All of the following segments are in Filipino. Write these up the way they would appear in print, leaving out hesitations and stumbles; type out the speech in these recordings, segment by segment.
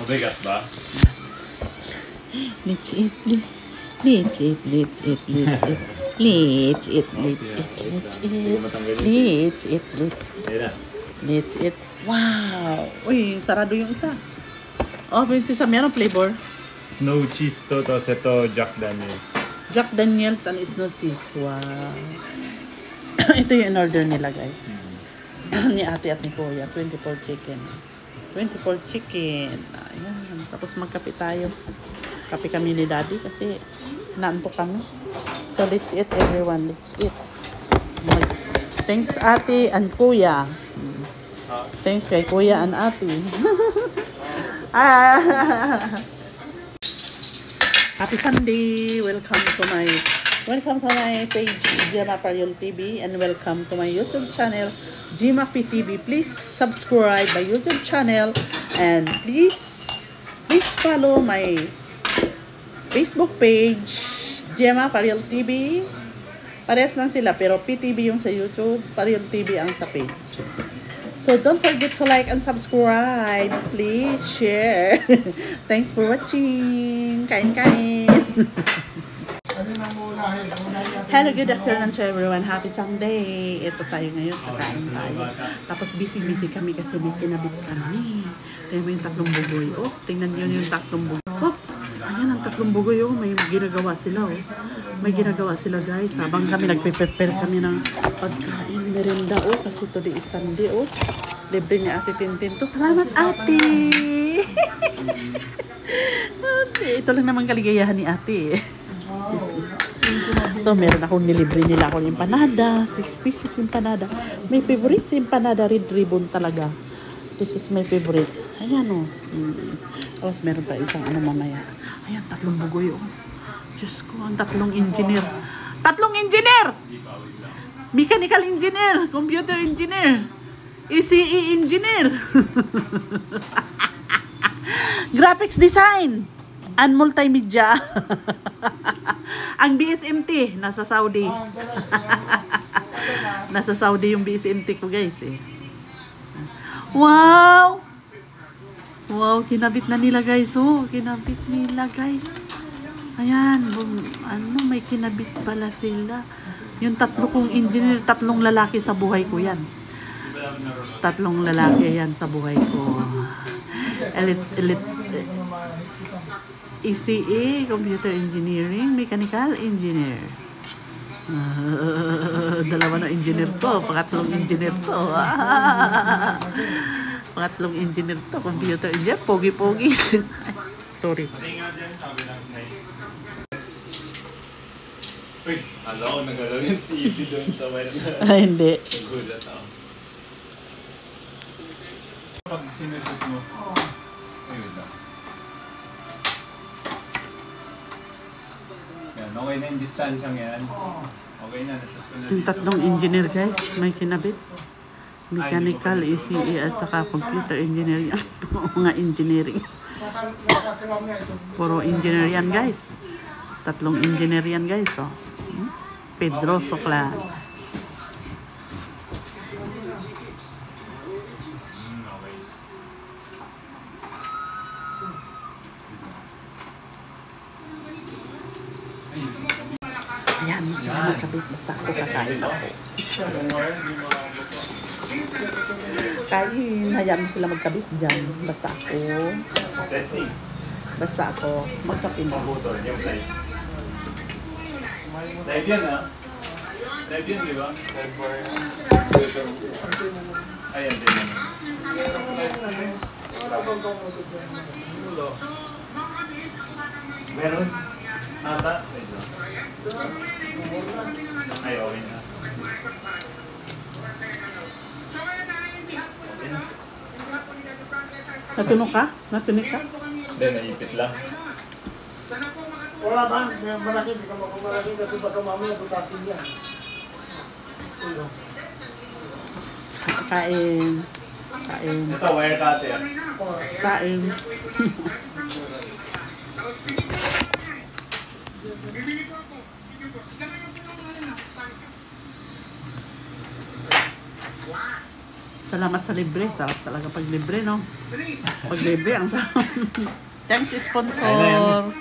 Mabigat ba? Let's eat. Let's eat. Let's eat. Let's eat. Let's eat. Let's eat. Let's eat. Let's eat. Let's eat. Let's eat. Wow! Uy, sarado yung isa. Oh, Princess, meron flavor. Snow cheese to, tapos ito Jack Daniels. Jack Daniels and snow cheese. Wow. Ito yung in-order nila, guys. Ni ate at ni kuya. 24 chicken. 24 chicken. Ayan. Tapos magkape tayo. Kape kami ni daddy kasi naantok kami. So, let's eat everyone. Let's eat. Thanks ate and kuya. Thanks kay kuya and ate. Happy Sunday! Welcome to my page, Gemma Pariol TV, and welcome to my YouTube channel, Gemma PTV. Please subscribe my YouTube channel and please follow my Facebook page, Gemma Pariol TV. Parehas lang sila pero PTV yung sa YouTube, Pariol TV ang sa page. So don't forget to like and subscribe. Please share. Thanks for watching. Kain. Hello, good afternoon to everyone. Happy Sunday. Ito tayo ngayon. Kakain tayo. Tapos busy kami kasi may kinabit kami. Tingnan mo yung tatlong bugoy. Oh, tingnan nyo yung tatlong bugoy. Oh, ayan ang tatlong bugoy. Oh, may ginagawa sila. Oh. May ginagawa sila, guys. Habang kami nagpe-prepare kami ng pagkain, merinda. Oh, kasi today is Sunday. Oh, libre ni Ate Tintin to. Salamat, Ate! Ito lang naman kaligayahan ni Ate. So, meron akong nilibre nila ako ng empanada. 6 pieces empanada. May favorite si empanada. Red ribbon talaga. This is my favorite. Ayan, oh. Tapos meron pa isang ano mamaya. Ayan, tatlong bugoy, oh. Diyos ko, ang tatlong engineer. Tatlong engineer! Mechanical engineer, computer engineer, ECE engineer, graphics design, and multimedia. Ang BSMT, nasa Saudi. Nasa Saudi yung BSMT ko, guys. Eh. Wow! Wow, kinabit na nila, guys. Oh, kinabit nila, guys. Ayan, may kinabit pala sila. Yung tatlo kong engineer, tatlong lalaki sa buhay ko yan. Tatlong lalaki yan sa buhay ko. ECE, Computer Engineering, Mechanical Engineer. Dalawa na engineer to, pangatlong engineer to. Pangatlong engineer to, computer engineer, pogi-pogi. Sorry. Uy, alam ko nagalaw yung TV doon sa may Hindi. nagulat ako. Pag sinusot mo, ayun lang. Yan, okay na yung distansyang yan. Okay na, nasot ko na Yung tatlong engineer, guys, may kinabit. Mechanical, ECE, at saka computer engineering. Mga engineering. Puro engineer yan, guys. Tatlong engineer yan, guys. Oh. Pedro Sokla. Ayan mo sila magkabit. Basta ako kakain ako. Kain. Hayaan mo sila magkabit dyan. Basta ako. testing. Basta ako magkapin. Pabutol, yung place. Live yan, ha? Live yan, di ba? Live for... Ayan, din naman. Meron? Ata? Wait lang. Ay, okay na. Natunog ka? Natunig ka? Hindi, naipit lang. Wala ba? Malaki, di ka malaki kasi baka mamaya butasin niya. Kain. Kain. Ito, wire cutter. Kain. Salamat sa libre. Sarap talaga pag libre, no? Pag libre, ang sarap. Thanks, sponsor.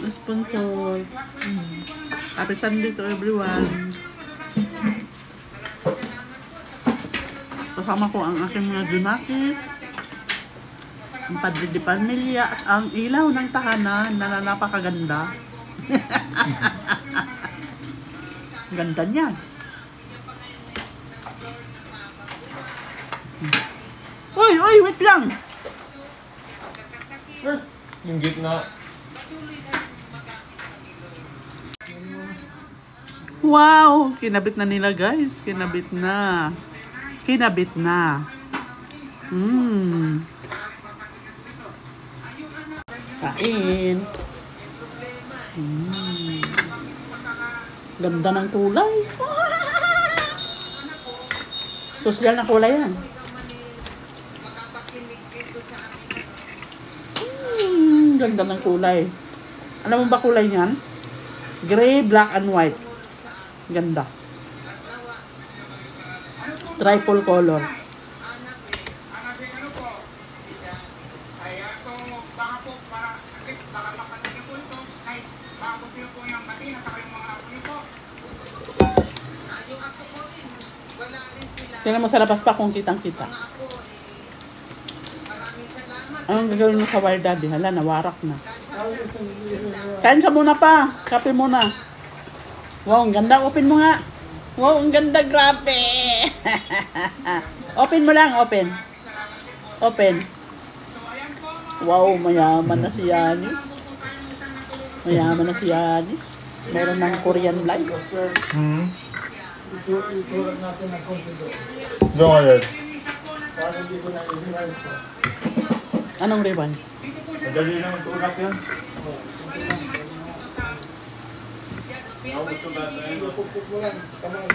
Sponsor. Happy Sunday to everyone. Kasama ko ang aking mga junakis, ang Padre de Pamilya, at ang ilaw ng tahanan na napakaganda. Ganda niya. Uy, wait lang. Yung gitna. Wow, kinabit na nila guys. Kinabit na. Kinabit na. Kain. Ganda ng kulay. Sosyal na kulay yan. Ganda ng kulay. Alam mo ba kulay niyan? Gray, black, and white. Ganda. Triple color. Tingnan mo sa labas pa kung kitang-kita. Anong gagawin mo sa wire daddy? Hala, nawarak na. Kain ka muna pa. Kape muna. Wow, ang ganda. Open mo nga. Wow, ang ganda. Grabe. Open mo lang. Open. Open. Wow, mayaman na si Yanis. Mayaman na si Yanis. Meron ng Korean light. Itulat natin ng konti doon. Doon ulit. Para hindi ko na i-rewind ito. Anong rewind? Madali lang ang tulak yan. Pupuk mo lang, kamay.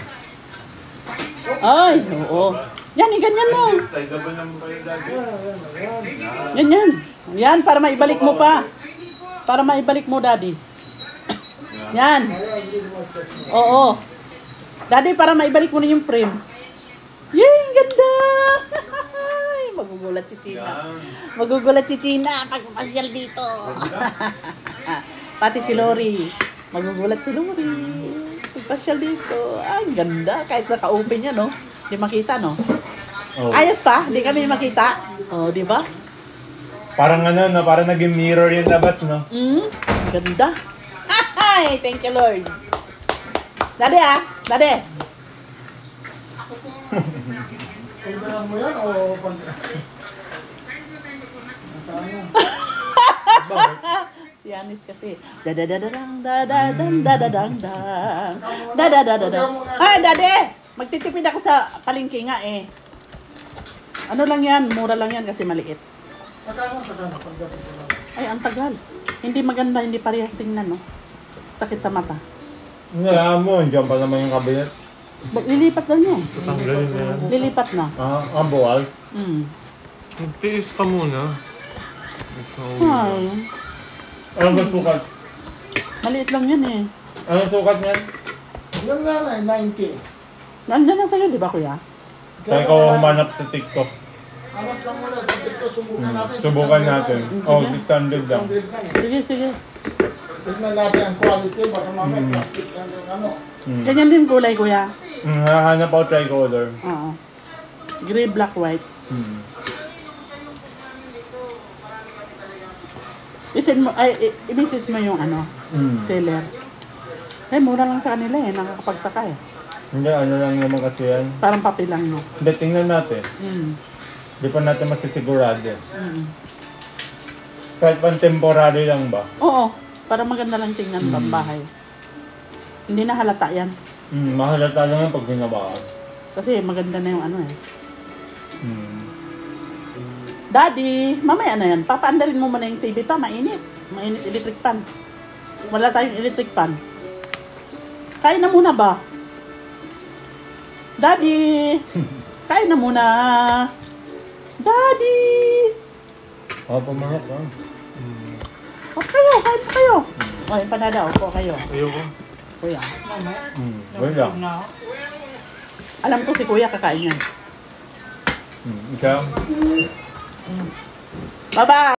Ay, oo. Yan, ganyan mo. Sizable naman kayo dati. Ganyan. Yan, para maibalik mo pa. Para maibalik mo, daddy. Yan. Oo. Daddy, para maibalik mo na yung frame. Yay, ganda! Magugulat si China. Magugulat si China pag masyal dito. Pati si Lori. Magugulat si Lori. Pag masyal dito. Ay, ganda. Kahit naka-open yan, no? Di makita, no? Oh. Ayos pa. Di kami makita. Oh, di ba? Parang ano, no? Parang naging mirror yung labas, no? Ganda. Ay, thank you, Lord. Daddy, ah. Daddy. Pagdaran mo yan o pag... Si Yanis kasi. Dadadadadang, dadadang, dadadang, dang. Dadadadadang. Ay, Daddy! Magtitipid ako sa palengke nga eh. Ano lang yan? Mura lang yan kasi maliit. Sakano, pagdating ko lang. Ay, ang tagal. Hindi maganda, hindi parehas tingnan, no? Sakit sa mata. Ngayon mo, dyan pa naman yung kabinet. Lilipat na niya. Tatanggalin na yan. Lilipat na. Ang buwal. Magtiis ka muna. Ay, Ano ba sukat? maliit lang yan eh. Ano sukat niyan? Yan nga na, 90. Nandiyan na sa'yo, di ba kuya? Kaya ko manap sa TikTok. Amat lang muna sa TikTok, subukan natin. Subukan natin. Oh, 600 lang. 600 lang eh. Sige, sige. Tignan natin ang quality, baka mamaya plastic lang yung ano. Ganyan din kulay kuya. Hahanap ako tricolor. Oo. Gray, black, white. Isin mo, ay, i-message mo yung ano, seller. Eh, mura lang sa kanila eh, nakakapagtaka eh. Hindi, ano lang naman kasi yan. Parang papel lang, no? Hindi, tingnan natin. Di pa natin masisigurado. Kahit pang temporary lang ba? Oo, para maganda lang tingnan ang bahay. Hindi na halata yan. Mahalata lang yan pag ginawa. Kasi maganda na yung ano eh. Daddy, mamaya na yan. Papaandarin mo muna yung TV pa, mainit. Mainit electric pan. Wala tayong electric pan. Kain na muna ba? Daddy! Kain na muna! Daddy! Pumangat lang. O kayo, kain pa kayo. O, yung panada, opo kayo. Ayoko. Kuya. Wala. Alam ko si kuya kakain yan. Ikaw? Bye-bye!